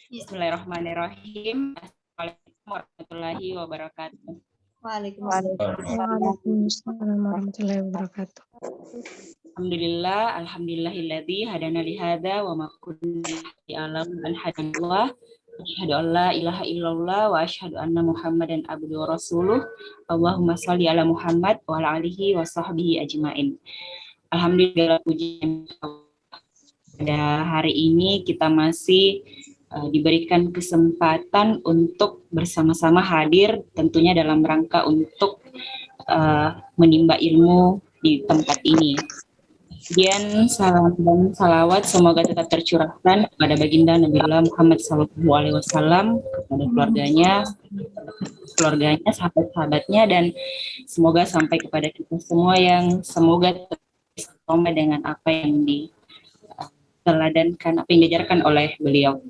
Bismillahirrahmanirrahim. Assalamualaikum warahmatullahi wabarakatuh. Waalaikumsalam warahmatullahi wabarakatuh. Alhamdulillahilladzi hadana li hadza wa ma kunna ya'lam an hadallah. Asyhadu an la ilaha illallah wa asyhadu anna Muhammadan abduhu wa rasuluh. Allahumma shalli ala Muhammad wa ala alihi wa sahbihi ajmain. Alhamdulillah, puji pada hari ini kita masih diberikan kesempatan untuk bersama-sama hadir tentunya dalam rangka untuk menimba ilmu di tempat ini. Kemudian salam dan salawat semoga tetap tercurahkan kepada baginda Nabiullah Muhammad SAW, kepada keluarganya, sahabat-sahabatnya, dan semoga sampai kepada kita semua yang semoga sama dengan apa yang diteladankan, apa yang diajarkan oleh beliau.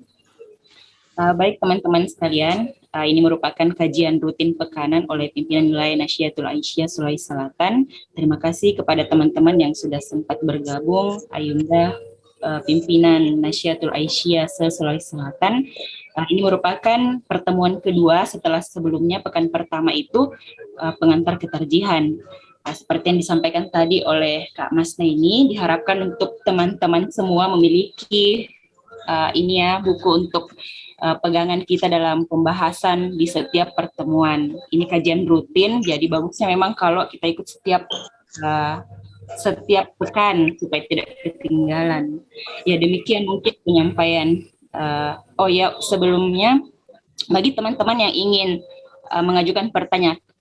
Baik teman-teman sekalian, ini merupakan kajian rutin pekanan oleh pimpinan wilayah Nasyiatul Aisyah Sulawesi Selatan. Terima kasih kepada teman-teman yang sudah sempat bergabung, Ayunda, pimpinan Nasyiatul Aisyah Sulawesi Selatan. Ini merupakan pertemuan kedua setelah sebelumnya pekan pertama itu pengantar ketarjihan. Seperti yang disampaikan tadi oleh Kak Masna, ini diharapkan untuk teman-teman semua memiliki buku untuk pegangan kita dalam pembahasan di setiap pertemuan. Ini kajian rutin, jadi bagusnya memang kalau kita ikut setiap pekan supaya tidak ketinggalan. Ya, demikian mungkin penyampaian. Sebelumnya bagi teman-teman yang ingin mengajukan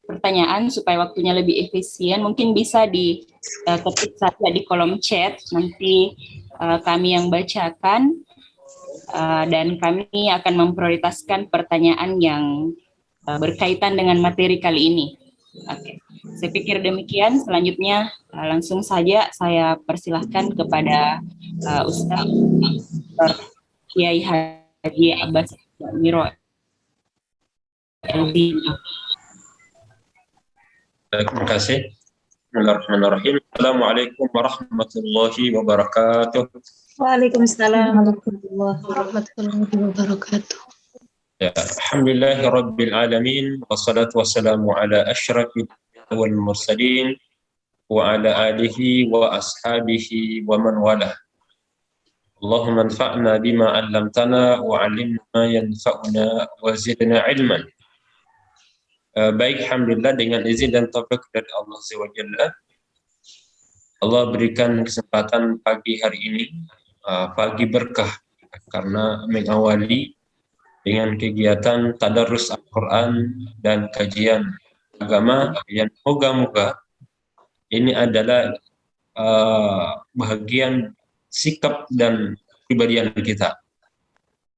pertanyaan supaya waktunya lebih efisien, mungkin bisa diketik saja di kolom chat, nanti kami yang bacakan. Dan kami akan memprioritaskan pertanyaan yang berkaitan dengan materi kali ini. Oke, saya pikir demikian. Selanjutnya langsung saja saya persilahkan kepada Ustaz Dr. Kiai Haji Abbas Miro. Terima kasih. Bismillahirrahmanirrahim. Assalamualaikum warahmatullahi wabarakatuh. Waalaikumsalam warahmatullahi wabarakatuh. Ya, alhamdulillahirabbil alamin wassalatu wassalamu ala asyrafil wal mursalin wa ala alihi wa ashabihi wa man wala. Allahumma anfa'na bima 'allamtana wa 'allimna ma yanfa'una wa zidna 'ilman. Baik, alhamdulillah, dengan izin dan taufik dari Allah Azza wa Jalla, Allah berikan kesempatan pagi hari ini, pagi berkah, karena mengawali dengan kegiatan tadarus Al-Quran dan kajian agama yang moga-moga ini adalah bahagian sikap dan kepribadian kita.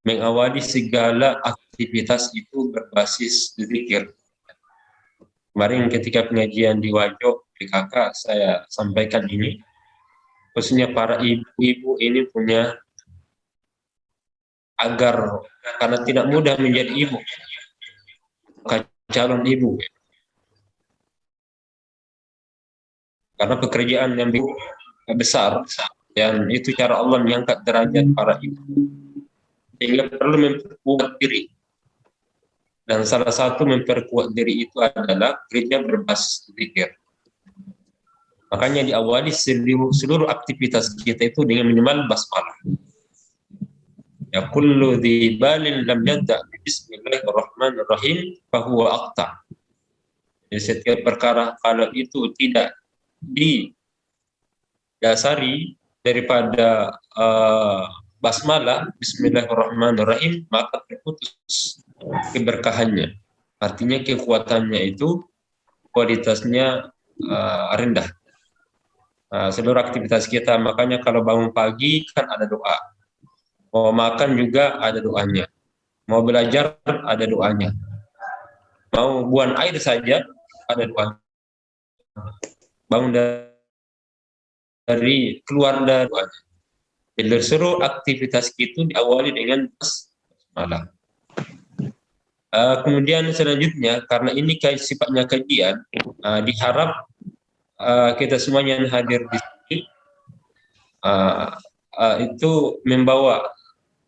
Mengawali segala aktivitas itu berbasis zikir. Kemarin ketika pengajian di Wajo PKK saya sampaikan ini, khususnya para ibu-ibu ini punya, agar karena tidak mudah menjadi ibu, calon ibu, karena pekerjaan yang besar, dan itu cara Allah mengangkat derajat para ibu, sehingga perlu memperkuat diri. Dan salah satu memperkuat diri itu adalah gereja berbasis zikir. Makanya diawali seluruh aktivitas kita itu dengan minimal basmalah. Ya kullu dhi balin lam yabda' bismillahirrahmanirrahim fahuwa aqta. Jadi setiap perkara kalau itu tidak didasari daripada basmalah bismillahirrahmanirrahim, maka terputus keberkahannya. Artinya kekuatannya itu kualitasnya rendah. Seluruh aktivitas kita, makanya kalau bangun pagi kan ada doa, mau makan juga ada doanya, mau belajar ada doanya, mau buang air saja ada doanya, bangun dari keluar dari doanya. Jadi seluruh aktivitas itu diawali dengan basmalah. Kemudian selanjutnya, karena ini sifatnya kajian, diharap kita semuanya yang hadir di sini itu membawa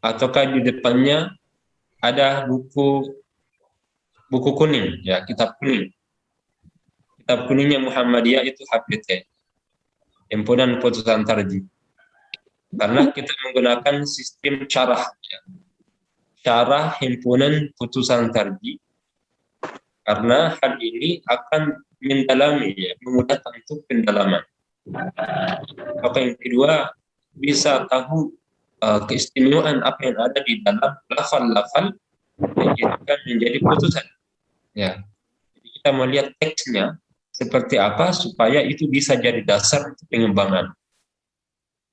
ataukah di depannya ada buku kuning, ya, kitab kuning. Kitab kuningnya Muhammadiyah itu HPT, Himpunan Putusan Tarjih. Karena kita menggunakan sistem syarah, ya. Syarah Himpunan Putusan Tarjih. Karena hal ini akan mendalami, ya, memudahkan untuk pendalaman. Maka yang kedua, bisa tahu keistimewaan apa yang ada di dalam lafal-lafal yang akan menjadi putusan. Ya, jadi kita melihat teksnya seperti apa supaya itu bisa jadi dasar untuk pengembangan.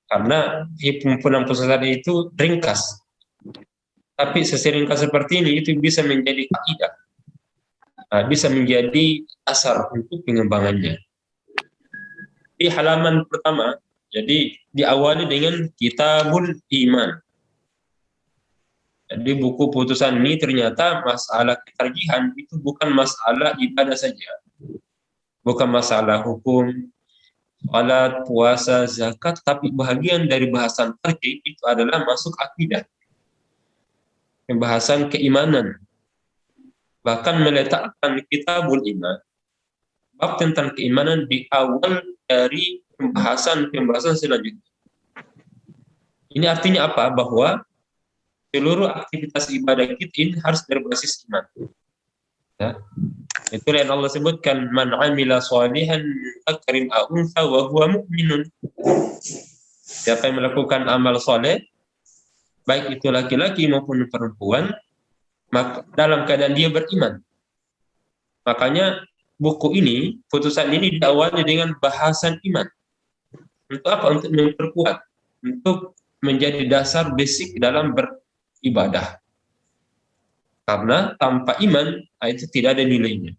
Karena himpunan putusan itu ringkas, tapi seringkas seperti ini itu bisa menjadi kaidah, bisa menjadi dasar untuk pengembangannya. Di halaman pertama, jadi diawali dengan Kitabul Iman. Jadi buku putusan ini ternyata masalah ketarjihan itu bukan masalah ibadah saja. Bukan masalah hukum, salat, puasa, zakat, tapi bahagian dari bahasan tarjih itu adalah masuk akidah. Pembahasan keimanan. Bahkan meletakkan Kitabul Iman, bab tentang keimanan di awal dari pembahasan selanjutnya. Ini artinya apa? Bahwa seluruh aktivitas ibadah kita ini harus berbasis iman. Ya. Itu yang Allah sebutkan, man amila shalihan min dzakarin aw untha wa huwa mu'minun. Siapa yang melakukan amal soleh, baik itu laki-laki maupun perempuan, maka dalam keadaan dia beriman. Makanya buku ini, putusan ini diawali dengan bahasan iman. Untuk apa? Untuk memperkuat, untuk menjadi dasar basic dalam beribadah. Karena tanpa iman, itu tidak ada nilainya.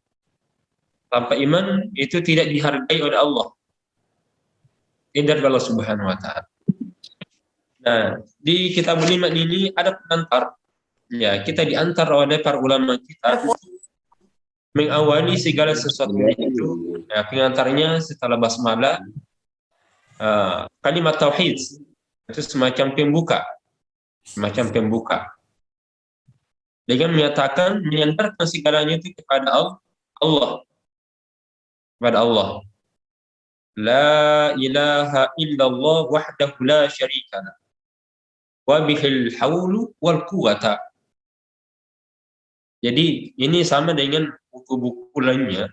Tanpa iman, itu tidak dihargai oleh Allah. Tidak Allah Subhanahu wa Ta'ala. Nah, di Kitabul Iman ini ada pengantar. Ya, kita diantar oleh para ulama kita untuk mengawali segala sesuatu itu. Ya, pengantarnya setelah basmalah, kalimat tauhid itu semacam pembuka. Dengan menyatakan, menyandarkan segalanya itu kepada Allah. Kepada Allah. La ilaha illallah wahdahu la syarikalah. Wa bihil hawlu wal quwata. Jadi ini sama dengan buku-buku lainnya.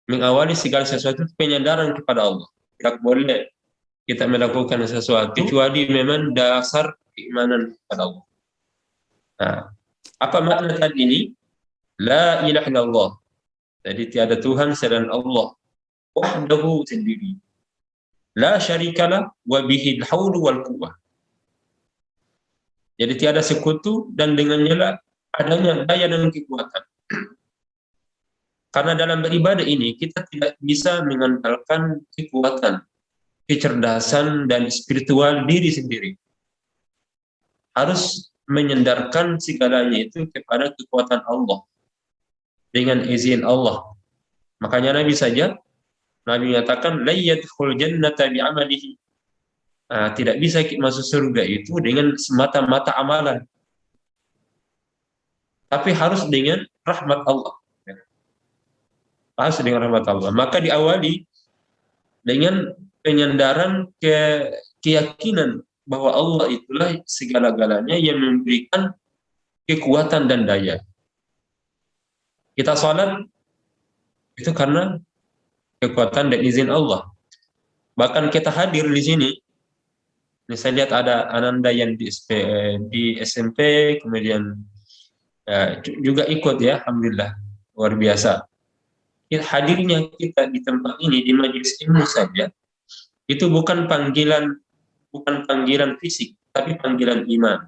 Mengawali segala sesuatu penyandaran kepada Allah. Tidak boleh kita melakukan sesuatu kecuali memang dasar keimanan kepada Allah. Nah, apa makna tadi ini? La ilaha illallah. Jadi tiada Tuhan selain Allah. Wahdahu sendiri. La syarikalah wa bihil haulu wal quwwah. Jadi tiada sekutu dan dengannya lah adanya daya dan kekuatan. Karena dalam beribadah ini kita tidak bisa mengandalkan kekuatan, kecerdasan dan spiritual diri sendiri. Harus menyandarkan segalanya itu kepada kekuatan Allah dengan izin Allah. Makanya Nabi menyatakan la yadkhul jannata bi'amalihi. Tidak bisa masuk surga itu dengan semata-mata amalan. Tapi harus dengan rahmat Allah. Harus dengan rahmat Allah. Maka diawali dengan penyandaran keyakinan bahwa Allah itulah segala-galanya yang memberikan kekuatan dan daya. Kita salat itu karena kekuatan dan izin Allah. Bahkan kita hadir di sini, saya lihat ada Ananda yang di SMP, kemudian juga ikut, ya, alhamdulillah, luar biasa. Hadirnya kita di tempat ini, di majelis ilmu saja, itu bukan panggilan fisik, tapi panggilan iman.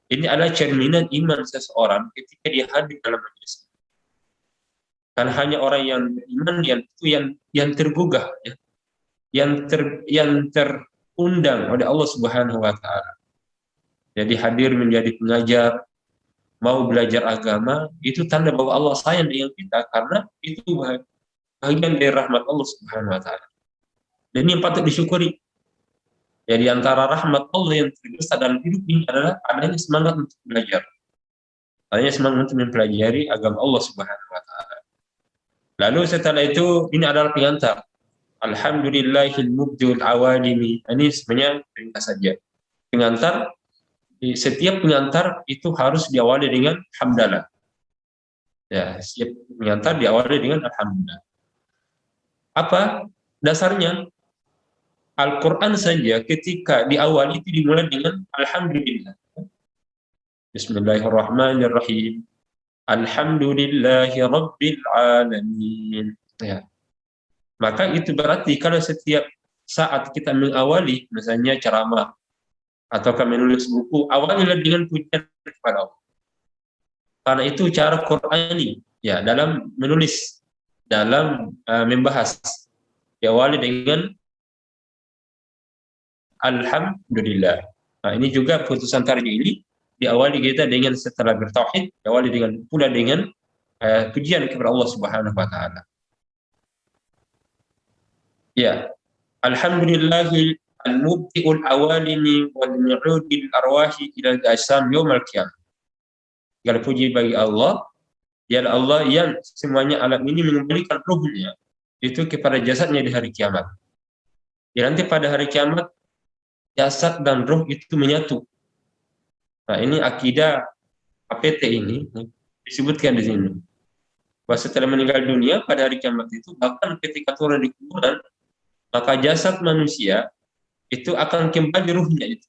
Ini adalah cerminan iman seseorang ketika dia hadir dalam majelis. Kan hanya orang yang beriman yang tergugah, ya, yang terundang oleh Allah Subhanahu wa Ta'ala. Jadi hadir menjadi pengajar, mau belajar agama, itu tanda bahwa Allah sayang dengan kita, karena itu bagian dari rahmat Allah Subhanahu wa Ta'ala. Dan ini yang patut disyukuri. Ya, di antara rahmat Allah yang terbesar dalam hidup ini adalah adanya semangat untuk belajar. Adanya semangat untuk mempelajari agama Allah Subhanahu wa taala. Lalu setelah itu ini adalah pengantar. Alhamdulillahil mubdiul awalimi. Ini sebenarnya ringkas saja. Pengantar, setiap pengantar itu harus diawali dengan hamdalah. Ya, setiap pengantar diawali dengan alhamdulillah. Apa dasarnya? Al-Quran saja ketika diawali itu dimulai dengan alhamdulillah. Bismillahirrahmanirrahim. Alhamdulillahi rabbil alamin. Ya. Maka itu berarti kalau setiap saat kita mengawali, misalnya ceramah atau menulis buku, awalilah dengan pujian kepada Allah. Karena itu cara Qur'ani, ya, dalam menulis, dalam membahas, diawali dengan alhamdulillah. Nah, ini juga putusan tarjih ini diawali kita dengan setelah bertauhid, diawali dengan pula dengan pujian kepada Allah Subhanahu wa taala. Ya, alhamdulillahil al-mubti'ul awalimi wal mi'udil arwahi ila al-ajsam yaumil qiyamah. Segala puji bagi Allah, ya Allah yang semuanya alam ini mengembalikan ruhnya itu kepada jasadnya di hari kiamat. Ya, nanti pada hari kiamat jasad dan ruh itu menyatu. Nah, ini akidah APT ini disebutkan di sini. Bahwa setelah meninggal dunia pada hari kiamat itu, bahkan ketika turun di kuburan, maka jasad manusia itu akan kembali ruhnya itu.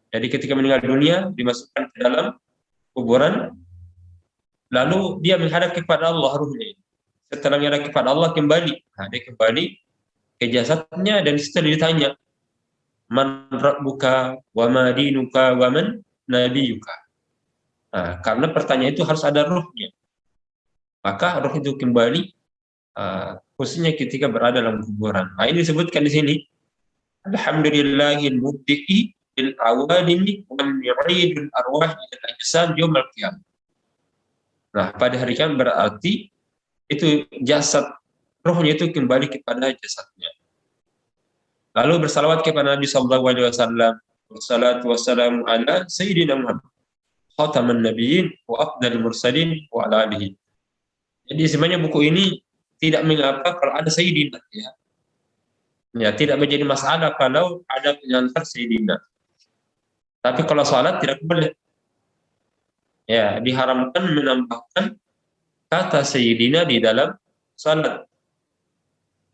Jadi ketika meninggal dunia dimasukkan ke dalam kuburan, lalu dia menghadap kepada Allah ruhnya. Setelah menghadap kepada Allah kembali, nah, dia kembali ke jasadnya dan setelah ditanya, man rabbuka wa ma dinuka wa man nabiyuka. Nah, karena pertanyaan itu harus ada ruhnya. Maka ruh itu kembali khususnya ketika berada dalam kuburan. Nah, ini disebutkan di sini. Alhamdulillahil mubdi'i bil awalimi wal mi'idul arwah ila ajsam yaumil qiyamah. Nah, pada hari kiamat berarti itu jasad, ruhnya itu kembali kepada jasadnya. Lalu bersalawat kepada Nabi sallallahu alaihi wasallam. Wassalatu wassalamu ala sayyidina Muhammad khataman nabiyyin wa afdalil mursalin wa ala alihi. Jadi sebenarnya buku ini tidak mengapa kalau ada sayyidina, ya. Ya, tidak menjadi masalah kalau ada pengantar sayyidina. Tapi kalau salat tidak boleh. Ya, diharamkan menambahkan kata sayyidina di dalam salat.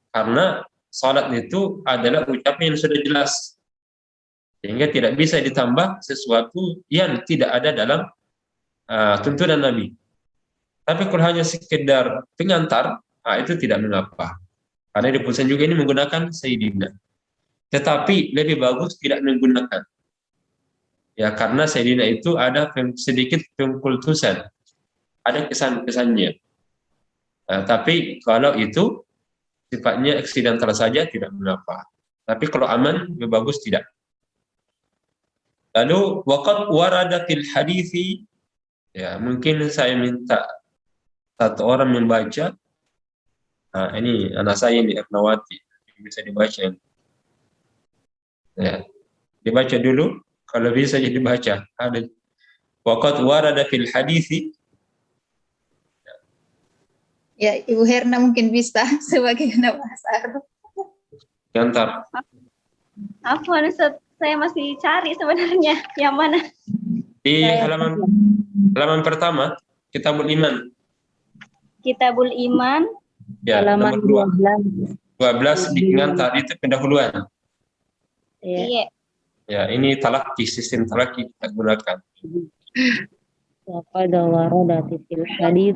Karena salat itu adalah ucapan yang sudah jelas. Sehingga tidak bisa ditambah sesuatu yang tidak ada dalam tuntunan Nabi. Tapi kalau hanya sekedar pengantar, itu tidak mengapa. Karena di putusan juga ini menggunakan sayyidina. Tetapi lebih bagus tidak menggunakan. Ya, karena sayyidina itu ada sedikit pengkultusan. Ada kesan-kesannya. Tapi kalau itu sifatnya eksidental saja tidak mengapa. Tapi kalau aman lebih bagus tidak. Lalu waqad warada fil hadithi, ya, mungkin saya minta satu orang membaca. Nah, ini anak saya ini Ernawati, bisa dibaca. Ya, dibaca dulu, kalau bisa jadi baca. Ada waqad warada fil hadithi. Ya, Ibu Herna mungkin bisa sebagai kena bahasa Arab. Gantar. Afwan Ustaz, saya masih cari sebenarnya yang mana. Di halaman pertama, Kitabul Iman. Kitabul Iman. Ya, Halaman nomor 12 di pengantar itu pendahuluan. Iya. Ya, ini talaki, sistem talaki kita gunakan. Waqad warada fil hadits.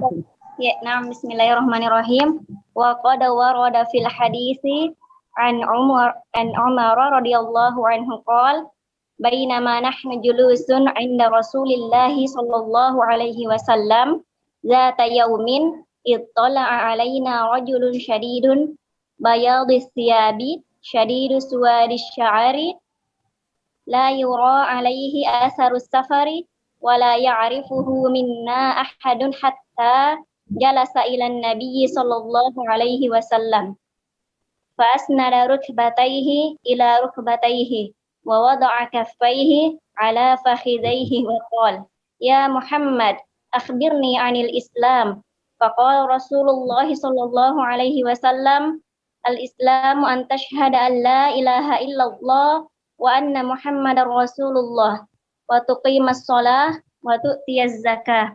Ya, nah, bismillahirrahmanirrahim. Wa qad warada fil hadisi an Umar radhiyallahu anhu qala bainama nahnu julusun 'inda Rasulillah sallallahu alaihi wasallam zata yaumin ittala'a 'alaina rajulun shadidun bayadis thiyabi shadidus suwadis sya'ri la yura 'alaihi atharus safari wa la ya'rifuhu minna ahadun hatta jalasa ila Nabi sallallahu alaihi wasallam فأسند ركبتيه إلى ركبتيه ووضع كفيه على فخذيه وقال يا محمد أخبرني عن الإسلام فقال رسول الله صلى الله عليه وسلم الإسلام أن تشهد أن لا إله إلا الله وأن محمد رسول الله وتقيم الصلاة وتؤتي الزكاة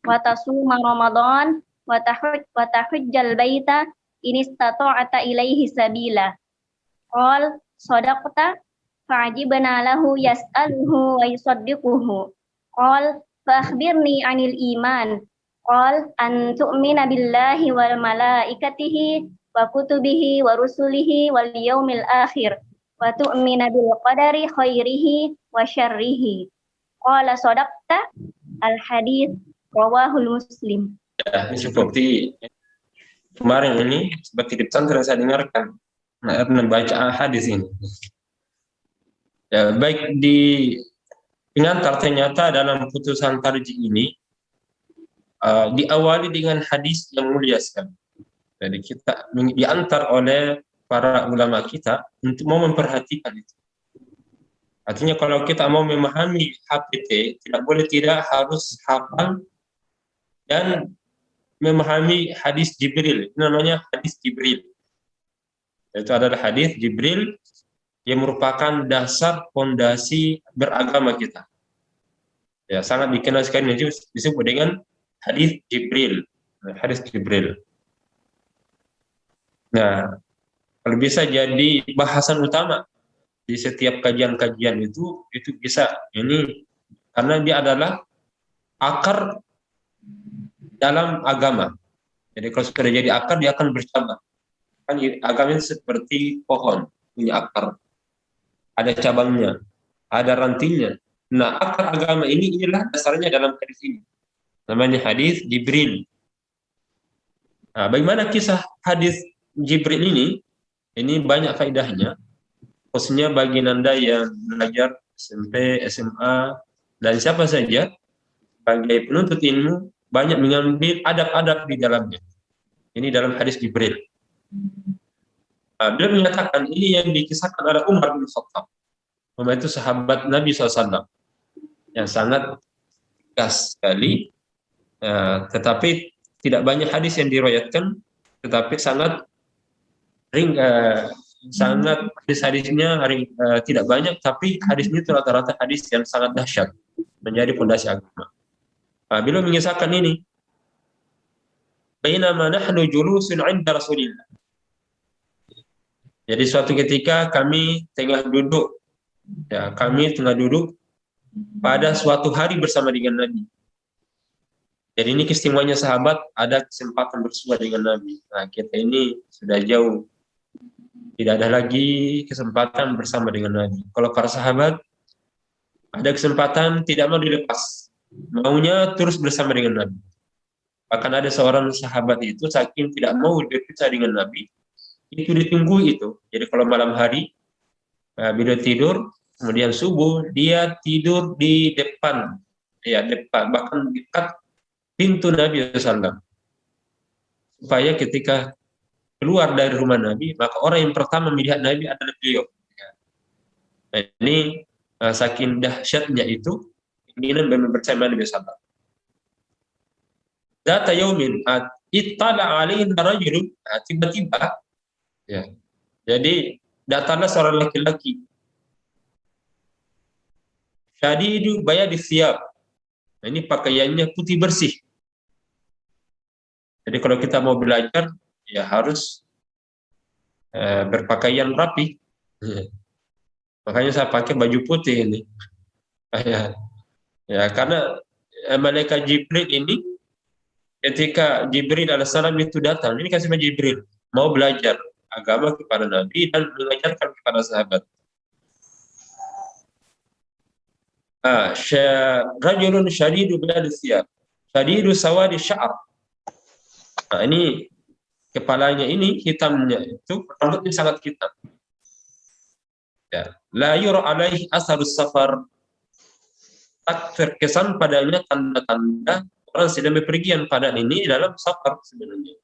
وتصوم رمضان وتحج البيت إن استطعت إليه سبيلا قال صدقت فعجبنا له يسأله ويصدقه قال فأخبرني عن الإيمان قال أن تؤمن بالله وملائكته وكتبه ورسله واليوم الآخر وتؤمن بالقدر خيره وشره قال صدقت الحديث رواه Muslim. Ya, ini seperti kemarin ini seperti di pesantren saya dengarkan membaca hadis ini. Ya, baik di pengantar ternyata dalam putusan tarjih ini diawali dengan hadis yang mulia sekali. Jadi kita diantar oleh para ulama kita untuk mau memperhatikan itu. Artinya kalau kita mau memahami HPT, tidak boleh tidak harus hafal dan memahami hadis Jibril. Itu namanya hadis Jibril. Itu adalah hadis Jibril yang merupakan dasar fondasi beragama kita. Ya, sangat dikenal sekali disebut dengan hadis Jibril. Hadis Jibril. Nah, kalau bisa jadi bahasan utama di setiap kajian-kajian itu bisa ini karena dia adalah akar dalam agama. Jadi kalau sudah jadi akar dia akan bercabang. Kan agama ini seperti pohon punya akar, ada cabangnya, ada rantingnya. Nah, akar agama inilah dasarnya dalam hadis ini. Namanya hadis Jibril. Nah, bagaimana kisah hadis Jibril ini? Ini banyak faedahnya. Khususnya bagi Anda yang belajar SMP, SMA, dan siapa saja sebagai penuntut ilmu banyak mengambil adab-adab di dalamnya. Ini dalam hadis Jibril. Beliau menyatakan ini yang dikisahkan oleh Umar bin Khattab. Umar itu sahabat Nabi SAW yang sangat tegas sekali, tetapi tidak banyak hadis yang diriwayatkan, tetapi sangat sangat hadis-hadisnya tidak banyak, tapi hadisnya itu rata-rata hadis yang sangat dahsyat menjadi fondasi agama. Beliau mengisahkan ini. Bainama nahnu julusun 'inda Rasulillah. Jadi suatu ketika kami tengah duduk pada suatu hari bersama dengan Nabi. Jadi ini keistimewanya sahabat ada kesempatan bersua dengan Nabi. Nah, kita ini sudah jauh. Tidak ada lagi kesempatan bersama dengan Nabi. Kalau para sahabat ada kesempatan tidak mau dilepas. Maunya terus bersama dengan Nabi. Bahkan ada seorang sahabat itu saking tidak mau berpisah dengan Nabi, itu ditunggu itu. Jadi kalau malam hari beliau tidur, kemudian subuh dia tidur di depan, bahkan dekat pintu Nabi SAW. Supaya ketika keluar dari rumah Nabi, maka orang yang pertama melihat Nabi adalah beliau. Nah, ini saking dahsyatnya itu keinginan bersama Nabi SAW. Data yaumin ittala alaina rajulun, tiba-tiba ya. Jadi datanglah seorang laki-laki. Syadidu bayadi thiyab. Nah, ini pakaiannya putih bersih. Jadi kalau kita mau belajar ya harus berpakaian rapi. Makanya saya pakai baju putih ini. Ya, karena malaikat Jibril ini ketika Jibril alaihissalam itu datang, ini kasih Jibril mau belajar agama kepada Nabi dan mengajarkan kepada sahabat. Rajulun syadidu bayadi thiyab, syadidu sawadi sya'r. Nah, ini kepalanya ini hitamnya itu rambutnya sangat hitam. Ya, la yura alaihi asarus safar. Tak terkesan padanya tanda-tanda orang sedang bepergian, pada ini dalam safar sebenarnya.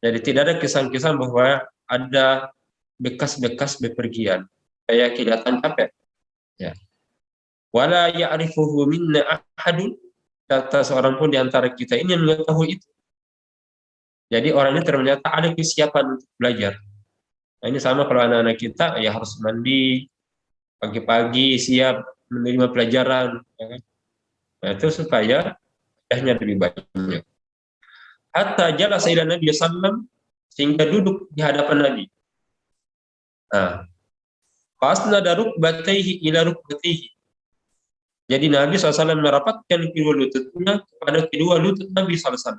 Jadi tidak ada kesan-kesan bahwa ada bekas-bekas bepergian, kayak kelihatan capek. Ya. Wala ya'rifuhu minna ahadun, kata seorang pun di antara kita ini yang mengetahui itu. Jadi orang ini ternyata ada kesiapan untuk belajar. Nah, ini sama kalau anak-anak kita ya harus mandi pagi-pagi, siap menerima pelajaran. Ya kan? Nah, itu supaya faidah lebih banyak. Hatta jalasa ila Nabi sallam, sehingga duduk di hadapan Nabi. Nah, fasnada rukbatayhi ila rukbatayhi. Jadi Nabi SAW merapatkan kedua lututnya kepada kedua lutut Nabi SAW.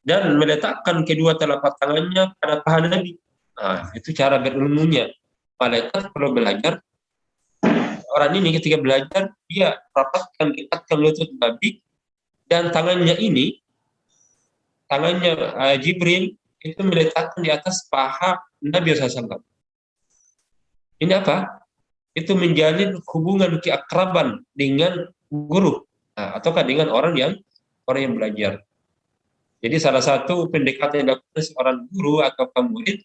Dan meletakkan kedua telapak tangannya pada paha Nabi. Nah, itu cara berilmunya. Malaikat kalau belajar, orang ini ketika belajar, dia rapatkan, dekatkan lutut Nabi, dan tangannya ini, tangannya Jibril, itu meletakkan di atas paha Nabi SAW. Ini apa? Itu menjalin hubungan keakraban dengan guru, ataukah dengan orang yang belajar. Jadi salah satu pendekatan yang dilakukan seorang guru atau murid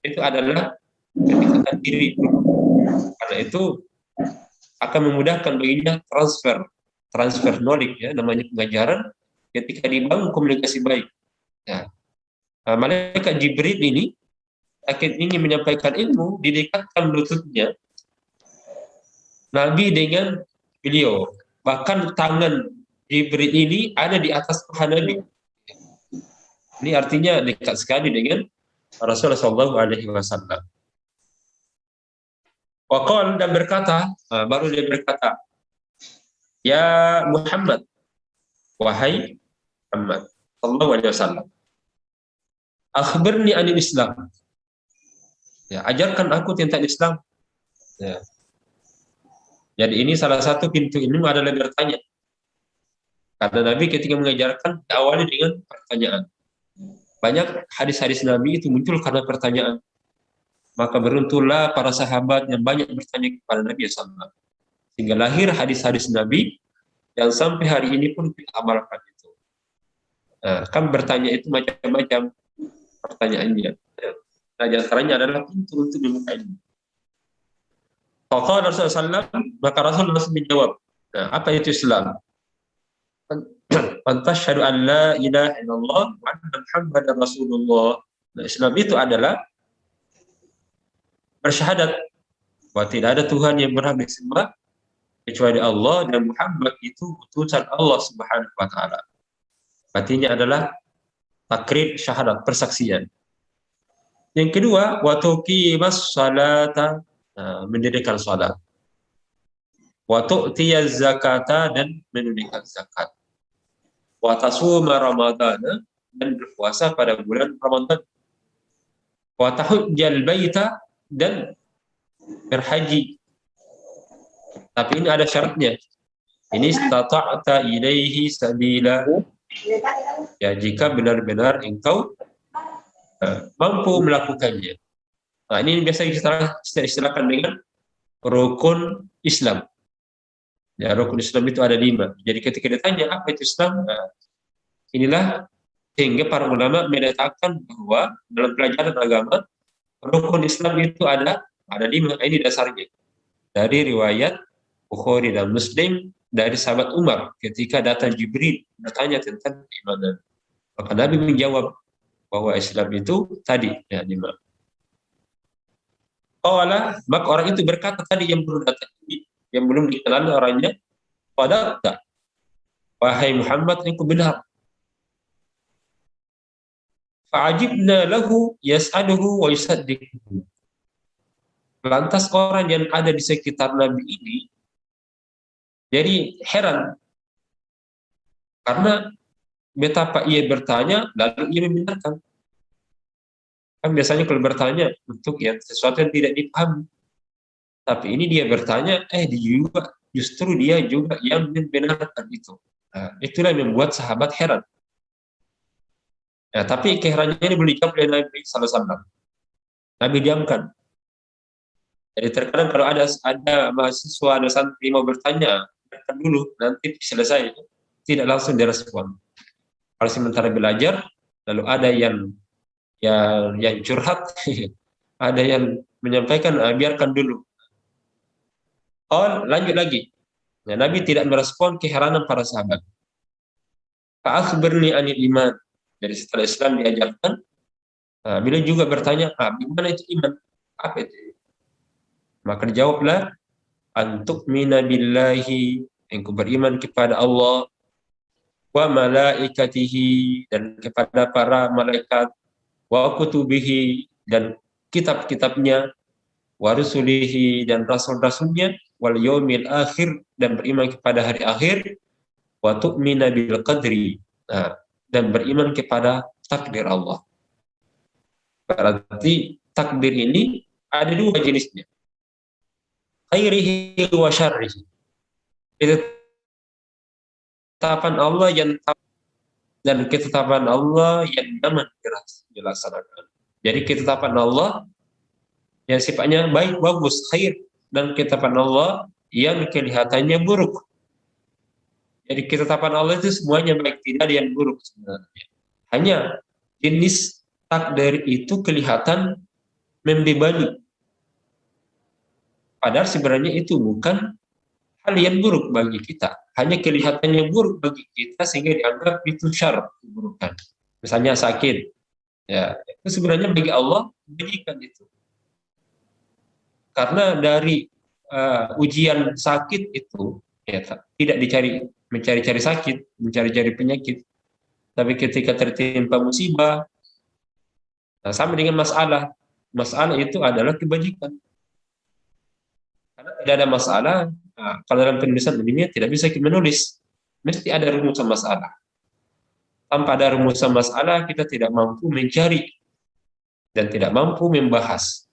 itu adalah pendekatan diri. Karena itu akan memudahkan baginya transfer knowledge, ya, namanya pengajaran ketika dibangun komunikasi baik. Ya. Malaikat Jibril ini ingin menyampaikan ilmu, didekatkan lututnya Nabi dengan beliau. Bahkan tangan Jibril ini ada di atas paha Nabi. Ini artinya dekat sekali dengan Rasulullah SAW. Waqal, dan berkata, baru dia berkata, ya Muhammad, wahai Muhammad sallallahu alaihi wasallam, akhbirni anil Islam. Ya, ajarkan aku tentang Islam. Ya. Jadi ini salah satu pintu ilmu adalah bertanya. Karena Nabi ketika mengajarkan diawali dengan pertanyaan. Banyak hadis-hadis Nabi itu muncul karena pertanyaan. Maka beruntunglah para sahabat yang banyak bertanya kepada Nabi SAW. Sehingga lahir hadis-hadis Nabi yang sampai hari ini pun kita amalkan itu. Nah, kan bertanya itu macam-macam pertanyaannya. Nah, di antaranya adalah pintu untuk membuka ilmu. Faqala Rasulullah SAW, maka Rasulullah SAW menjawab, nah, apa itu Islam? Antashhadu an la ilaha illallah wa anna Muhammadar Rasulullah. Nah, Islam itu adalah bersyahadat bahwa tidak ada Tuhan yang berhak disembah kecuali Allah dan Muhammad itu utusan Allah Subhanahu wa taala. Artinya adalah takrir syahadat, persaksian. Yang kedua, wa tuqimas salata, mendirikan salat. Wa tu'tiyaz zakata, dan menunaikan zakat. Wa tasuma ramadana, dan berpuasa pada bulan Ramadan. Wa tahujjal baita, dan berhaji. Tapi ini ada syaratnya. Ini istata'ta ilaihi sabila. Ya, jika benar-benar engkau mampu melakukannya. Nah, ini biasa kita istilahkan dengan rukun Islam. Ya, rukun Islam itu ada 5. Jadi ketika ditanya apa itu Islam, nah, inilah sehingga para ulama meletakkan bahwa dalam pelajaran agama rukun Islam itu ada 5. Ini dasarnya. Dari riwayat Bukhari dan Muslim dari sahabat Umar ketika datang Jibril bertanya tentang keimanan. Maka Nabi menjawab bahwa Islam itu tadi ya 5. Maka orang itu berkata tadi yang belum datang, yang belum dikenal orangnya, padahal wahai Muhammad, engkau benar. Fa'ajibna lahu yas'aluhu wa yusaddiquhu. Lantas orang yang ada di sekitar Nabi ini jadi heran karena betapa ia bertanya lalu ia membenarkan. Kan biasanya kalau bertanya untuk ya sesuatu yang tidak dipahami, tapi ini dia bertanya, justru dia juga yang membenarkan itu. Nah, itulah yang membuat sahabat heran. Nah, tapi keheranannya ini belum dijawab oleh Nabi SAW. Nabi diamkan. Jadi terkadang kalau ada mahasiswa, ada santri mau bertanya, dulu nanti selesai, tidak langsung direspon. Kalau sementara belajar, lalu ada yang yang curhat, ada yang menyampaikan, biarkan dulu. Oh, lanjut lagi. Nah, Nabi tidak merespon keheranan para sahabat. Fa'akhbirni anil iman. Jadi setelah Islam diajarkan, beliau juga bertanya, bagaimana itu iman? Apa itu? Maka dijawablah, antuk mina billahi, engkau beriman kepada Allah, wa malaikatihi, dan kepada para malaikat, wa kutubihi, dan kitab-kitabnya, wa rusulihi, dan rasul-rasulnya, wal yaumil akhir, dan beriman kepada hari akhir, wa tu'mina bil qadri, dan beriman kepada takdir Allah. Berarti takdir ini ada dua jenisnya, khairihi wa syarrihi. Ketetapan Allah yang dan ketetapan Allah yang nyaman dilaksanakan. Jadi ketetapan Allah yang sifatnya baik, bagus, khair, dan ketetapan Allah yang kelihatannya buruk. Jadi ketetapan Allah itu semuanya baik, tidak ada yang buruk sebenarnya. Hanya jenis takdir itu kelihatan membebani. Padahal sebenarnya itu bukan hal yang buruk bagi kita. Hanya kelihatannya buruk bagi kita sehingga dianggap itu syar, keburukan. Misalnya sakit, ya itu sebenarnya bagi Allah menjadikan itu. Karena dari ujian sakit itu ya, tidak mencari-cari sakit, mencari-cari penyakit, tapi ketika tertimpa musibah, sama dengan masalah itu adalah kebajikan. Karena tidak ada masalah, kalau dalam penulisan dunia tidak bisa menulis, mesti ada rumusan masalah. Tanpa ada rumusan masalah, kita tidak mampu mencari dan tidak mampu membahas.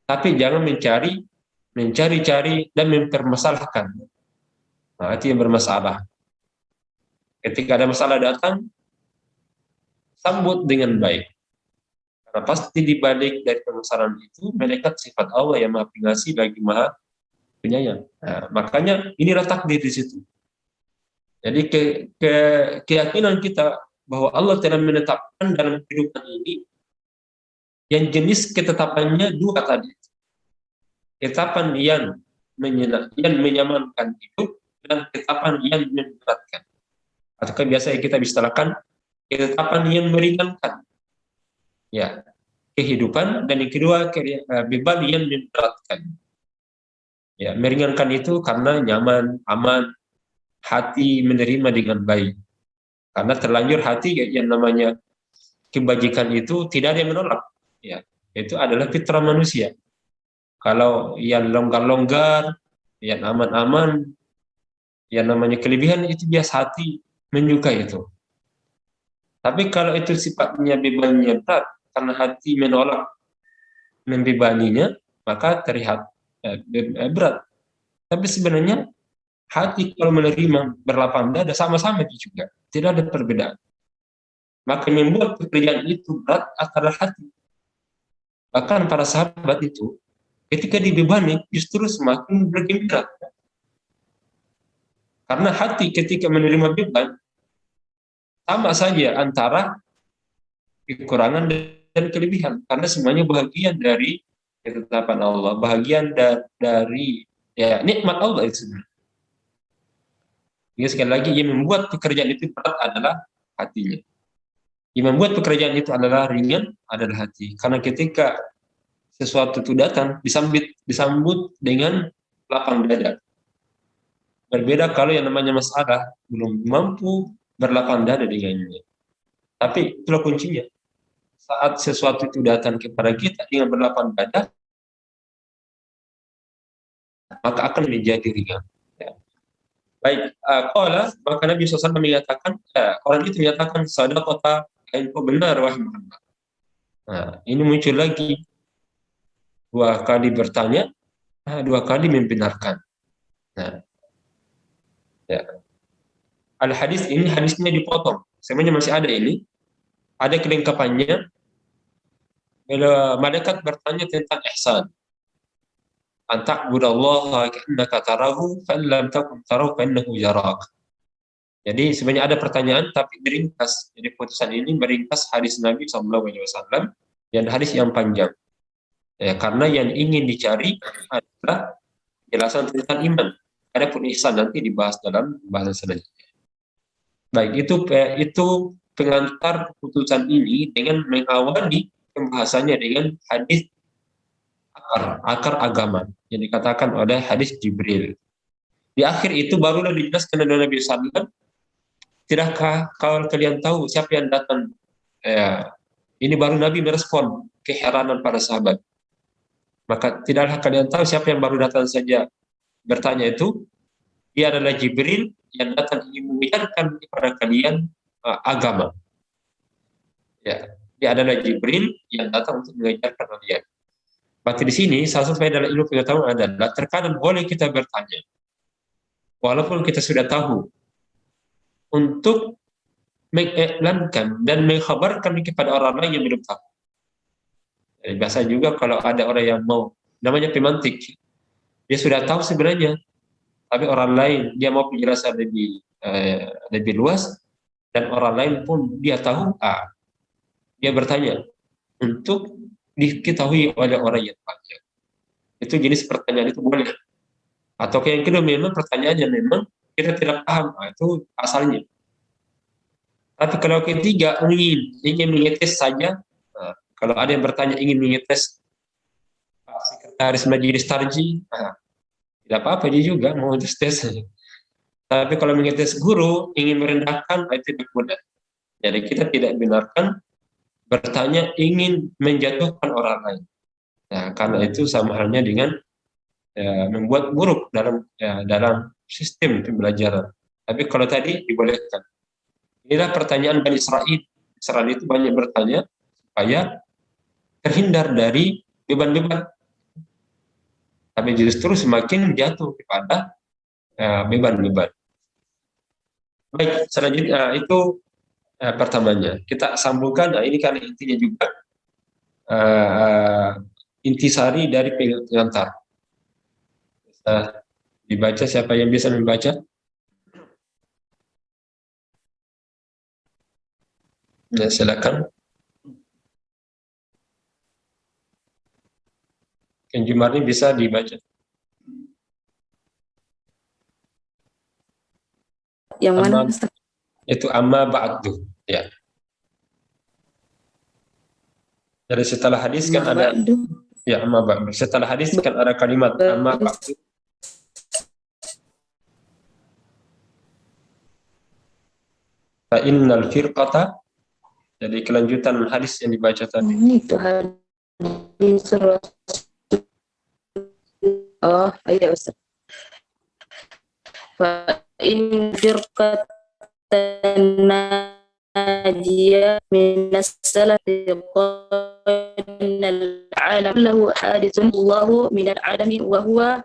Tapi jangan mencari-cari dan mempermasalahkan. Itu yang bermasalah. Ketika ada masalah datang, sambut dengan baik. Karena pasti dibalik dari permasalahan itu, malaikat sifat Allah yang Maha Pengasih lagi Maha Penyayang. Makanya inilah takdir di situ. Jadi keyakinan kita bahwa Allah telah menetapkan dalam kehidupan ini yang jenis ketetapannya dua tadi. Ketetapan yang menyamankan hidup dan ketetapan yang memberatkan. Atau biasa kita istilahkan ketetapan yang meringankan. Ya, kehidupan, dan yang kedua beban yang memberatkan. Ya, meringankan itu karena nyaman, aman, hati menerima dengan baik. Karena terlanjur hati yang namanya kebajikan itu tidak ada yang menolak. Ya, itu adalah fitrah manusia. Kalau yang longgar-longgar, yang aman-aman, yang namanya kelebihan itu biasa hati menyukai itu. Tapi kalau itu sifatnya bebannya berat, karena hati menolak membebaninya, maka terlihat berat. Tapi sebenarnya hati kalau menerima berlapang dada sama-sama itu juga, tidak ada perbedaan. Maka membuat pekerjaan itu berat adalah hati. Bahkan para sahabat itu ketika dibebani justru semakin bergembira. Karena hati ketika menerima beban sama saja antara kekurangan dan kelebihan, karena semuanya bagian dari ketetapan Allah, bagian dari ya nikmat Allah itu. Jadi sekali lagi, yang membuat pekerjaan itu berat adalah hatinya. Yang membuat pekerjaan itu adalah ringan adalah hati. Karena ketika sesuatu itu datang, disambut dengan lapang dada. Berbeda kalau yang namanya masalah belum mampu berlapang dada dengannya. Tapi itulah kuncinya. Saat sesuatu itu datang kepada kita dengan berlapang dada, maka akan menjadi ringan. Ya. Baik, maka Nabi SAW mengatakan, orang itu menyatakan, sadaqata, engkau benar wahai Muhammad. Nah, ini muncul lagi. 2 kali bertanya, 2 kali membenarkan. Nah, ya. Al-hadis ini hadisnya dipotong. Sebenarnya masih ada ini. Ada kelengkapannya. Bila malaikat bertanya tentang ihsan. Anta'budallaha ka'annaka tarahu fa lam takun tarahu fa innahu yarak. Jadi sebenarnya ada pertanyaan tapi diringkas. Jadi putusan ini meringkas hadis Nabi SAW dan hadis yang panjang. Ya, karena yang ingin dicari adalah jelasan tentang iman. Adapun ihsan nanti dibahas dalam bahasan selanjutnya. Baik, itu pengantar putusan ini dengan mengawali pembahasannya dengan hadis akar agama yang dikatakan oleh hadis Jibril. Di akhir itu barulah dijelaskan oleh Nabi SAW, tidakkah kalian tahu siapa yang datang? Ini baru Nabi merespon keheranan para sahabat. Maka tidaklah kalian tahu siapa yang baru datang saja bertanya itu? Dia adalah Jibril yang datang ingin mengajarkan kepada kalian agama. Ya, dia adalah Jibril yang datang untuk mengajarkan kalian. Berarti di sini salah satu faedah ilmu pengetahuan adalah terkadang boleh kita bertanya, walaupun kita sudah tahu, untuk mengiklankan dan mengkhabarkan kepada orang lain yang belum tahu. Jadi, biasa juga kalau ada orang yang mau, namanya pemantik, dia sudah tahu sebenarnya, tapi orang lain dia mau penjelasan lebih luas, dan orang lain pun dia tahu, dia bertanya untuk diketahui oleh orang yang panjang. Itu jenis pertanyaan itu boleh. Atau yang kedua memang pertanyaannya memang kita tidak paham, itu asalnya. Tapi kalau ketiga ingin mengetes saja, kalau ada yang bertanya ingin mengetes sekretaris majelis tarji, tidak apa-apa dia juga mau tes. Tapi kalau mengetes guru ingin merendahkan, itu tidak boleh. Jadi kita tidak benarkan bertanya ingin menjatuhkan orang lain. Nah, karena itu sama halnya dengan membuat buruk dalam sistem pembelajaran. Tapi kalau tadi dibolehkan. Inilah pertanyaan Bani Israel. Israel itu banyak bertanya supaya terhindar dari beban-beban. Tapi justru semakin jatuh kepada beban-beban. Baik, selanjutnya itu pertamanya. Kita sambungkan, ini kan intinya juga intisari dari pengantar. Dibaca, siapa yang bisa membaca? Ya, silakan. Yang Jumarni bisa dibaca. Yang mana? Itu amma ba'du. Ya. Jadi setelah hadis kan ada ya amma ba'du. Setelah hadis kan ada kalimat amma ba'du. Fa innal firqata, jadi kelanjutan hadis yang dibaca tadi. Itu hadis Rasul. Oh, iya Ustaz. Fa in firqatan najiyah min as-salati qanna al-alam lahu hadithun Allahu min al-alami wa huwa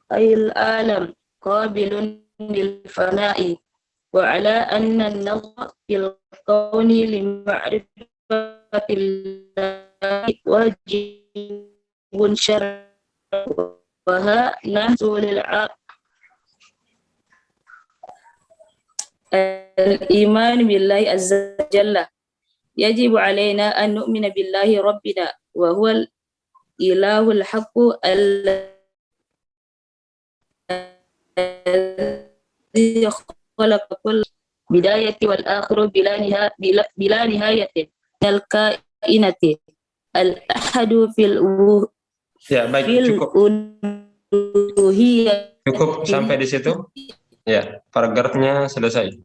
al-alam qabilun lil fana'i. وعلى أن النظر في الكون لمعرفة الله واجب شرعي وها نهز الإيمان بالله عز وجل. يجب علينا أن نؤمن بالله ربنا وهو الإله الحق الذي خلق كل بداية والآخر بلا نهاية الكائنة الأحد في Ya, baik, cukup sampai di situ. Ya, paragrafnya selesai.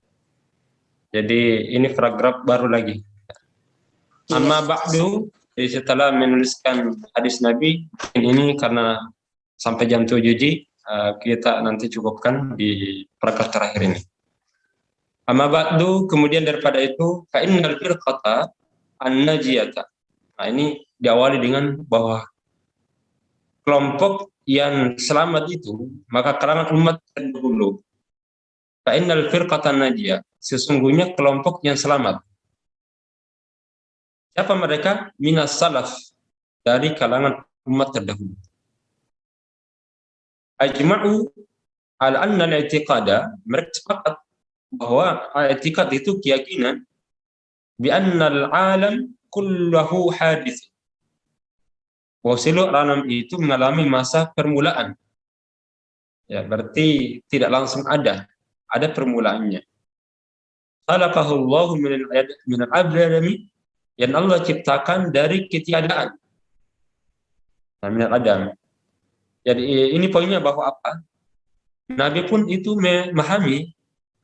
Jadi ini paragraf baru lagi. Amma ba'du, setelah menuliskan hadis Nabi, ini karena sampai jam 7 kita nanti cukupkan di paragraf terakhir ini. Amma ba'du, kemudian daripada itu fa innal firqata an-najiyata. Nah, ini diawali dengan bahwa kelompok yang selamat itu, maka kalangan umat terdahulu. Fa innal firqata an-najiyah, sesungguhnya kelompok yang selamat. Siapa mereka? Minas salaf, dari kalangan umat terdahulu. Ajma'u Al-anna al-i'tiqada, mereka sepakat bahwa i'tiqad itu keyakinan bi anna al-alam kulluhu hadits. Bahwa seluruh alam itu mengalami masa permulaan. Ya, berarti tidak langsung ada permulaannya. Khalaqahu Allah min al-adami, yang Allah ciptakan dari ketiadaan. Nah, min al-adam. Jadi ini poinnya bahwa apa? Nabi pun itu memahami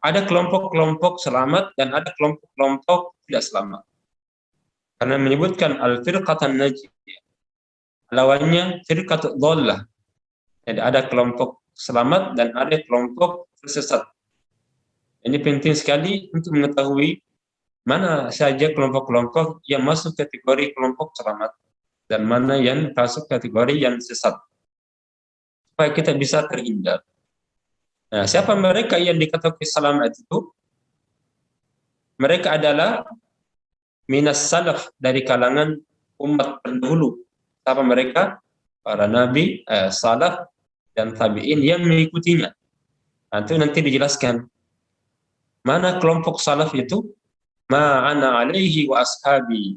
ada kelompok-kelompok selamat dan ada kelompok-kelompok tidak selamat. Karena menyebutkan al-firqatan najiyah, lawannya firqatul dhallah. Jadi ada kelompok selamat dan ada kelompok tersesat. Ini penting sekali untuk mengetahui mana saja kelompok-kelompok yang masuk kategori kelompok selamat dan mana yang masuk kategori yang sesat, supaya kita bisa terhindar. Nah, siapa mereka yang dikatakan selamat itu? Mereka adalah minas salaf, dari kalangan umat terdahulu. Siapa mereka? Para nabi, salaf, dan tabi'in yang mengikutinya. Nah, itu nanti dijelaskan. Mana kelompok salaf itu? Ma'ana alaihi wa ashabi.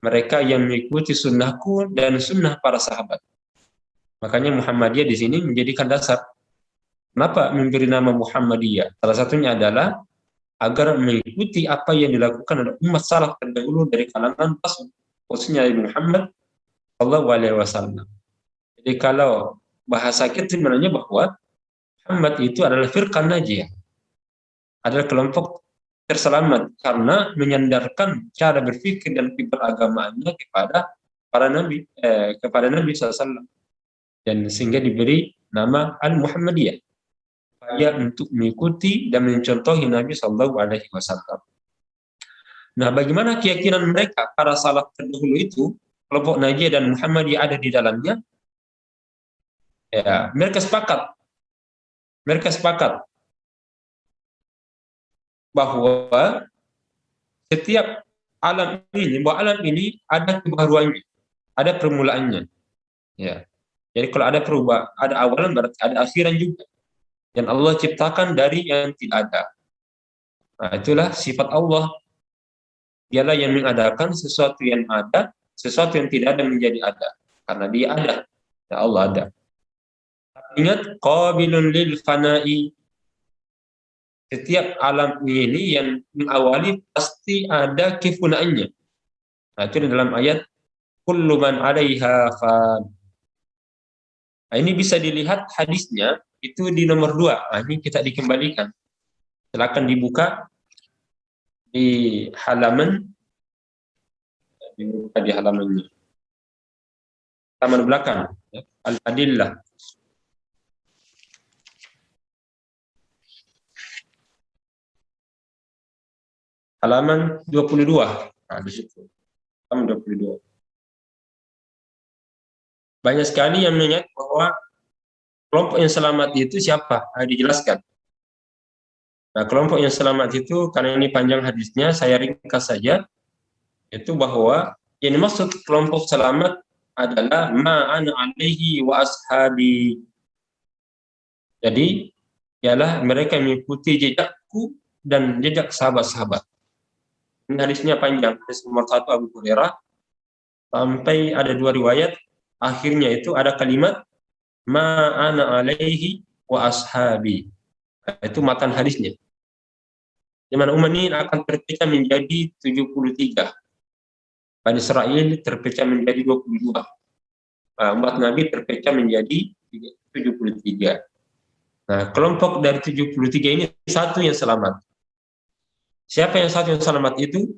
Mereka yang mengikuti sunnahku dan sunnah para sahabat. Makanya Muhammadiyah di sini menjadikan dasar. Kenapa memberi nama Muhammadiyah? Salah satunya adalah agar mengikuti apa yang dilakukan oleh umat salaf terdahulu dari kalangan Rasul, khususnya Nabi Muhammad Shallallahu Alaihi Wasallam. Jadi kalau bahasa kita sebenarnya bahwa Muhammad itu adalah firqah najiyah, adalah kelompok terselamat karena menyandarkan cara berpikir dan keberagamaannya kepada para nabi, kepada Nabi SAW, dan sehingga diberi nama Al-Muhammadiyah, supaya untuk mengikuti dan mencontohi Nabi Shallallahu Alaihi Wasallam. Nah, bagaimana keyakinan mereka para salaf terdahulu itu, kelompok Najiyah dan Muhammadiyah ada di dalamnya? Ya, mereka sepakat bahwa setiap alam ini ada kebaruannya, ada permulaannya. Ya. Jadi kalau ada perubahan, ada awalan berarti ada akhiran juga. Dan Allah ciptakan dari yang tidak ada. Nah, itulah sifat Allah. Dialah yang mengadakan sesuatu yang ada, sesuatu yang tidak ada menjadi ada. Karena dia ada. Ya, Allah ada. Ingat, qabilun lil fana'i. Setiap alam ini yang mengawali pasti ada kefunaannya. Nah, itu dalam ayat kullu man 'alaiha fan. Nah, ini bisa dilihat hadisnya itu di nomor 2. Nah, ini kita dikembalikan. Silakan dibuka di halaman halamannya. Halaman belakang, ya. Al-Adillah. Halaman 22. Nah, di situ. Halaman 22. Banyak sekali yang mengingat bahwa kelompok yang selamat itu siapa? Nah, dijelaskan. Nah, kelompok yang selamat itu, karena ini panjang hadisnya, saya ringkas saja. Itu bahwa yang dimaksud kelompok selamat adalah ma'ana alaihi wa ashabi. Jadi, ialah mereka yang mengikuti jejakku dan jejak sahabat-sahabat. Ini hadisnya panjang. Hadis nomor 1 Abu Hurairah. Sampai ada 2 riwayat. Akhirnya itu ada kalimat ma'ana alaihi wa ashabi. Itu matan hadisnya. Di mana umat ini akan terpecah menjadi 73. Bani Israel terpecah menjadi 22. Umat Nabi terpecah menjadi 73. Nah, kelompok dari 73 ini satu yang selamat. Siapa yang satu yang selamat itu?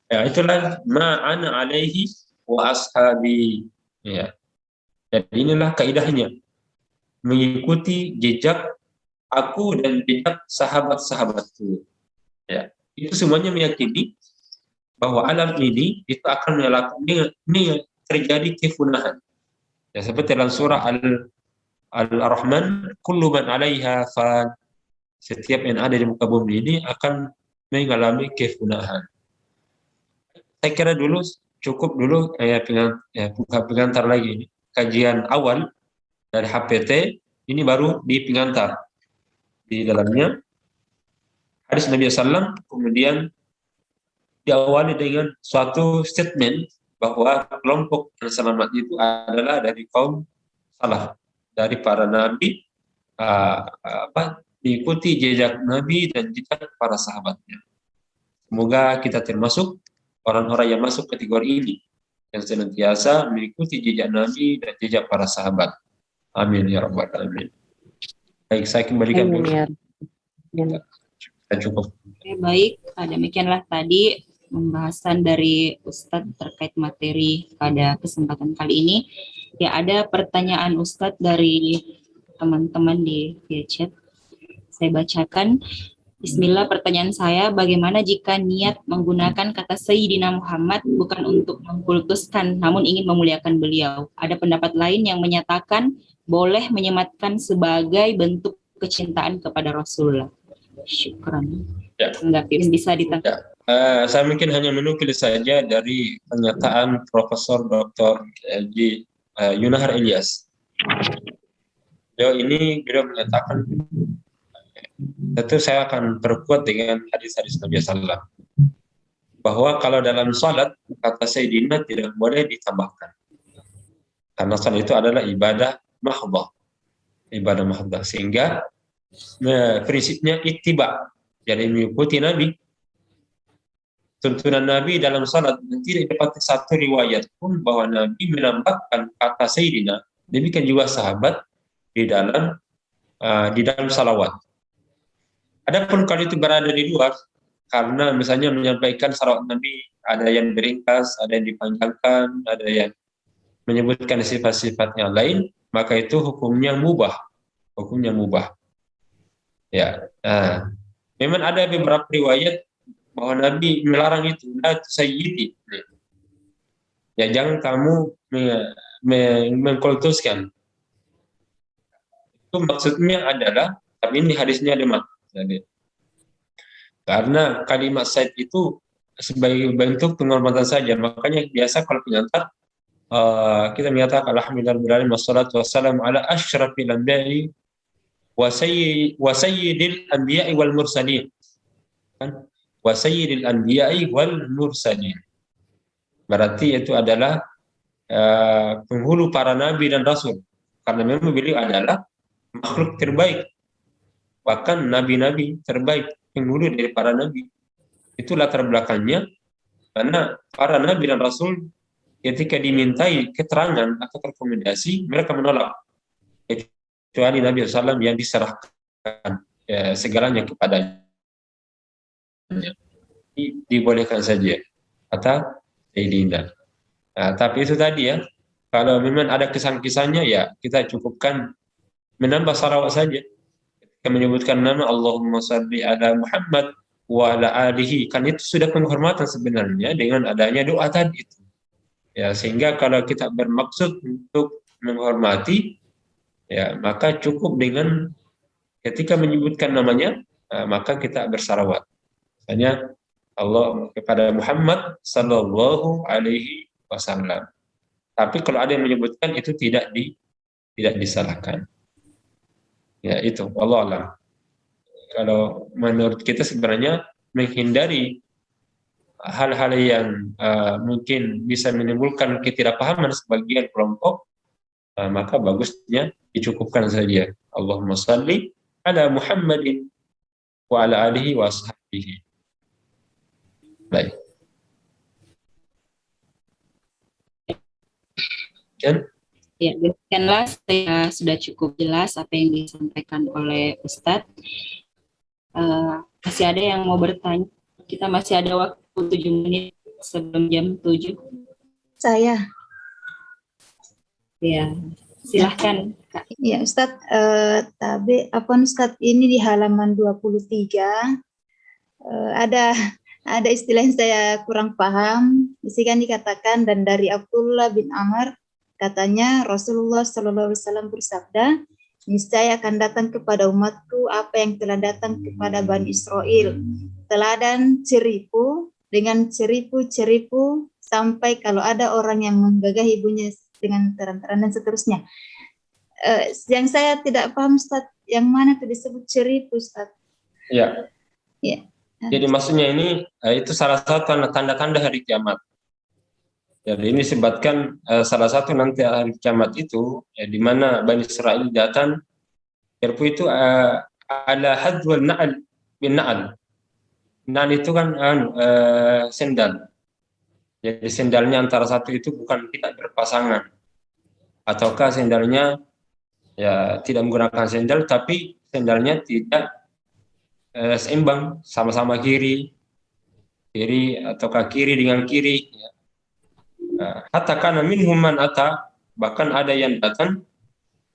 Ya, itulah ma'ana alaihi wa ashabi. Ya. Dan inilah kaidahnya. Mengikuti jejak aku dan jejak sahabat-sahabatku. Ya. Itu semuanya meyakini bahwa alam ini itu akan terjadi kefunahan. Ya, seperti dalam surah Al-Rahman, kullu man 'alaiha fan. Setiap yang ada di muka bumi ini akan mengalami kefunahan. Saya kira dulu cukup dulu buka pengantar lagi ini. Kajian awal dari HPT, ini baru di pengantar. Di dalamnya hadis Nabi SAW, kemudian diawali dengan suatu statement bahwa kelompok yang selamat itu adalah dari kaum salaf, dari para nabi, diikuti jejak nabi dan jejak para sahabatnya. Semoga kita termasuk orang-orang yang masuk kategori ini, yang senantiasa mengikuti jejak nabi dan jejak para sahabat. Amin ya rabbal alamin. Baik, saya kembalikan dulu. Kita cukup. Oke, baik. Demikianlah tadi pembahasan dari Ustadz terkait materi pada kesempatan kali ini. Ya, ada pertanyaan Ustadz dari teman-teman di via chat. Saya bacakan. Bismillah, pertanyaan saya, bagaimana jika niat menggunakan kata Sayyidina Muhammad bukan untuk mengkultuskan, namun ingin memuliakan beliau? Ada pendapat lain yang menyatakan boleh menyematkan sebagai bentuk kecintaan kepada Rasulullah. Syukran. Ya. Enggak bisa ditangkap. Saya mungkin hanya menukil saja dari pernyataan Profesor Dr. Yunahar Ilyas. Beliau menyatakan, tentu saya akan perkuat dengan hadis-hadis Nabi SAW, bahwa kalau dalam salat kata Sayyidina tidak boleh ditambahkan, karena salat itu adalah ibadah mahdhah, sehingga prinsipnya ittiba, jadi mengikuti Nabi, tuntunan Nabi dalam salat. Tidak dapat satu riwayat pun bahwa Nabi menambahkan kata Sayyidina. Demikian juga sahabat di dalam salawat. Adapun kalau itu berada di luar, karena misalnya menyampaikan salawat Nabi, ada yang beringkas, ada yang dipanjangkan, ada yang menyebutkan sifat-sifat yang lain, maka itu hukumnya mubah. Ya, memang ada beberapa riwayat bahwa Nabi melarang itu, la tusayyidi. Ya, jangan kamu mengkultuskan. Itu maksudnya adalah, tapi ini hadisnya ada karena kalimat said itu sebagai bentuk penghormatan saja. Makanya biasa kalau pengantar kita menyatakan alhamdulillahirabbil alamin wassalatu wassalamu ala asyrafil anbiya'i wa sayyidil anbiya'i wal mursalin. Kan? Wa sayyidil anbiya'i wal mursalin. Berarti itu adalah penghulu para nabi dan rasul. Karena memang beliau adalah makhluk terbaik. Bahkan nabi-nabi terbaik, penghulu dari para nabi. Itu latar belakangnya, karena para nabi dan rasul ketika dimintai keterangan atau rekomendasi, mereka menolak. Kecuali Nabi SAW yang diserahkan segalanya kepadanya. Dibolehkan saja kata Sayyidina. Tapi itu tadi ya, kalau memang ada kesan-kesannya, ya kita cukupkan menambah salawat saja. Kita menyebutkan nama Allahumma shalli ala Muhammad wa ala alihi, kan itu sudah penghormatan sebenarnya dengan adanya doa tadi itu. Ya, sehingga kalau kita bermaksud untuk menghormati, ya maka cukup dengan ketika menyebutkan namanya, maka kita bersalawat. Misalnya Allah kepada Muhammad sallallahu alaihi wasallam. Tapi kalau ada yang menyebutkan itu tidak disalahkan. Ya itu, Allah alam. Kalau menurut kita sebenarnya menghindari hal-hal yang mungkin bisa menimbulkan ketidakpahaman sebagian kelompok, maka bagusnya dicukupkan saja. Allahumma shalli ala Muhammadin wa ala alihi wa sahbihi. Baik. Kan? Ya, demikianlah sudah cukup jelas apa yang disampaikan oleh Ustadz. Masih ada yang mau bertanya? Kita masih ada waktu 7 menit sebelum jam 7. Saya. Ya, silahkan Kak. Ya Ustadz, Ustadz ini di halaman 23 ada istilah yang saya kurang paham. Di sini kan dikatakan, dan dari Abdullah bin Amr katanya Rasulullah SAW bersabda, niscaya akan datang kepada umatku apa yang telah datang kepada Bani Israel, teladan ceripu dengan ceripu sampai kalau ada orang yang menggagah ibunya dengan terang-terang dan seterusnya. yang saya tidak paham Ustaz, yang mana itu disebut ceritu Ustaz? Ya. Ya. Jadi maksudnya ini itu salah satu tanda-tanda hari kiamat. Jadi ini disebutkan salah satu nanti hari kiamat itu ya, di mana Bani Israel datang, Yarpu itu ala hadwal na'al bin na'al. Na'al itu kan sendal. Jadi sendalnya antara satu itu bukan tidak berpasangan, ataukah sendalnya ya tidak menggunakan sendal tapi sendalnya tidak seimbang, sama-sama kiri ataukah kiri dengan kiri. Ya. Hatta kana minhum man ata, bahkan ada yang datang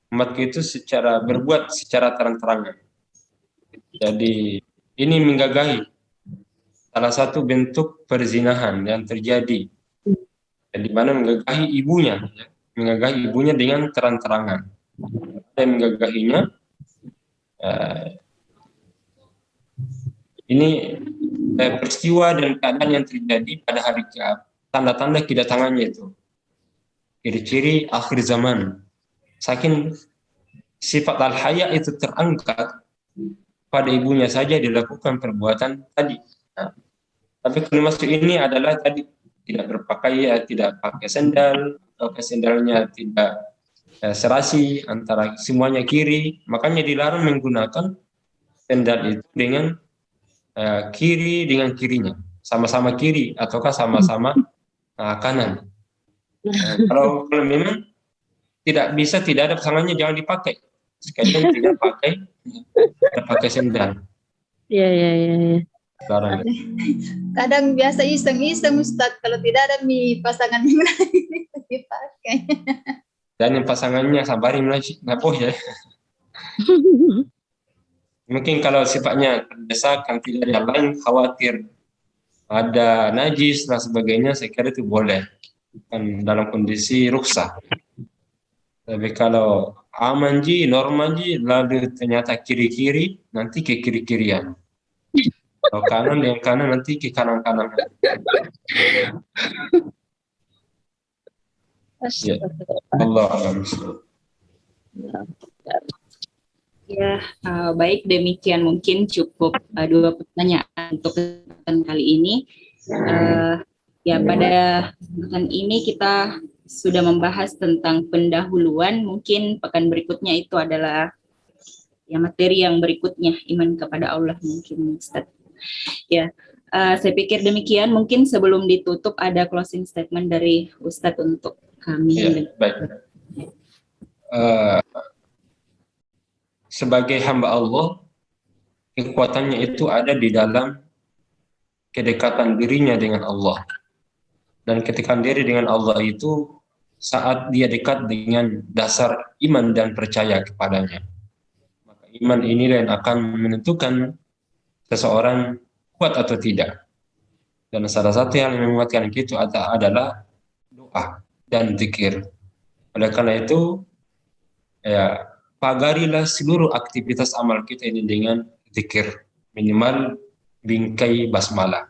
umat itu secara berbuat secara terang-terangan. Jadi ini menggagahi salah satu bentuk perzinahan yang terjadi, di mana menggagahi ibunya, ya. Menggagahi ibunya dengan terang-terangan. Dan menggagahinya ini peristiwa dan keadaan yang terjadi pada hari kiamat, tanda-tanda kedatangannya itu, ciri-ciri akhir zaman. Saking sifat al-haya itu terangkat, pada ibunya saja dilakukan perbuatan tadi. Nah, tapi kalau masuk ini adalah tadi tidak berpakaian, tidak pakai sendal, atau sendalnya tidak serasi antara semuanya kiri, makanya dilarang menggunakan sendal itu dengan kiri dengan kirinya, sama-sama kiri ataukah sama-sama kanan. Kalau memang tidak bisa, tidak ada pasangannya, jangan dipakai. Sekalian tidak pakai sendal. Iya. Larang. Kadang biasa iseng-iseng Ustaz, kalau tidak ada pasangan yang lain dipakai. Dan yang pasangannya sabarin lagi, ya. Mungkin kalau sifatnya terdesak, tidak ada yang lain, khawatir ada najis dan sebagainya, saya kira itu boleh, kan dalam kondisi rukhsah. Tapi kalau aman ji, normal ji, lalu ternyata kiri-kiri, nanti ke kiri-kirian. Kalau kanan yang kanan, nanti ke kanan-kanan. Ya. Allah alam. Ya, baik, demikian mungkin cukup 2 pertanyaan untuk kesempatan kali ini. Ya, pada kesempatan ini kita sudah membahas tentang pendahuluan. Mungkin pekan berikutnya itu adalah ya materi yang berikutnya, iman kepada Allah mungkin Ustaz. Ya, saya pikir demikian. Mungkin sebelum ditutup ada closing statement dari Ustaz untuk kami. Ya, baik. Sebagai hamba Allah, kekuatannya itu ada di dalam kedekatan dirinya dengan Allah. Dan kedekatan diri dengan Allah itu saat dia dekat dengan dasar iman dan percaya kepadanya. Maka iman ini yang akan menentukan seseorang kuat atau tidak. Dan salah satu yang menguatkan itu adalah doa dan zikir. Oleh karena itu, ya, pagarilah seluruh aktivitas amal kita ini dengan zikir, minimal bingkai basmalah.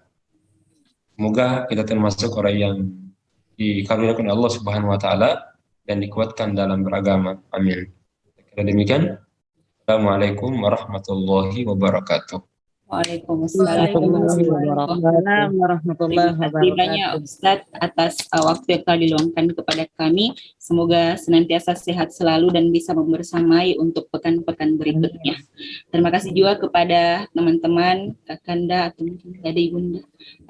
Semoga kita termasuk orang yang dikaruniakan Allah Subhanahu wa taala dan dikuatkan dalam beragama. Amin. Kira demikian. Assalamualaikum warahmatullahi wabarakatuh. Waalaikumsalam warahmatullahi Terima kasih banyak Ustaz atas waktu yang telah diluangkan kepada kami. Semoga senantiasa sehat selalu dan bisa membersamai untuk pekan-pekan berikutnya. Terima kasih juga kepada teman-teman Kakanda atau mungkin ada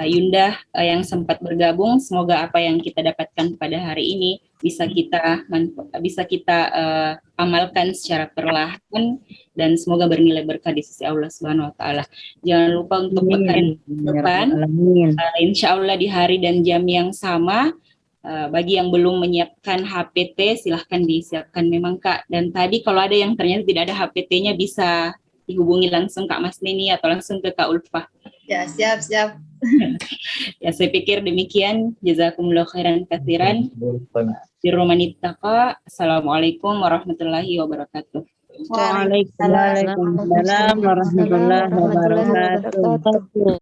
Yunda yang sempat bergabung. Semoga apa yang kita dapatkan pada hari ini bisa kita amalkan secara perlahan dan semoga bernilai berkah di sisi Allah Subhanahu wa taala. Jangan lupa untuk pekan depan, insya Allah di hari dan jam yang sama. Bagi yang belum menyiapkan HPT, silahkan disiapkan memang Kak. Dan tadi kalau ada yang ternyata tidak ada HPT-nya bisa dihubungi langsung Kak Mas Nini atau langsung ke Kak Ulfa. Ya, siap. Ya, saya pikir demikian. Jazakumullah khairan katsiran. Birrahmanittaqa. Assalamualaikum warahmatullahi wabarakatuh. Waalaikumsalam warahmatullahi wabarakatuh.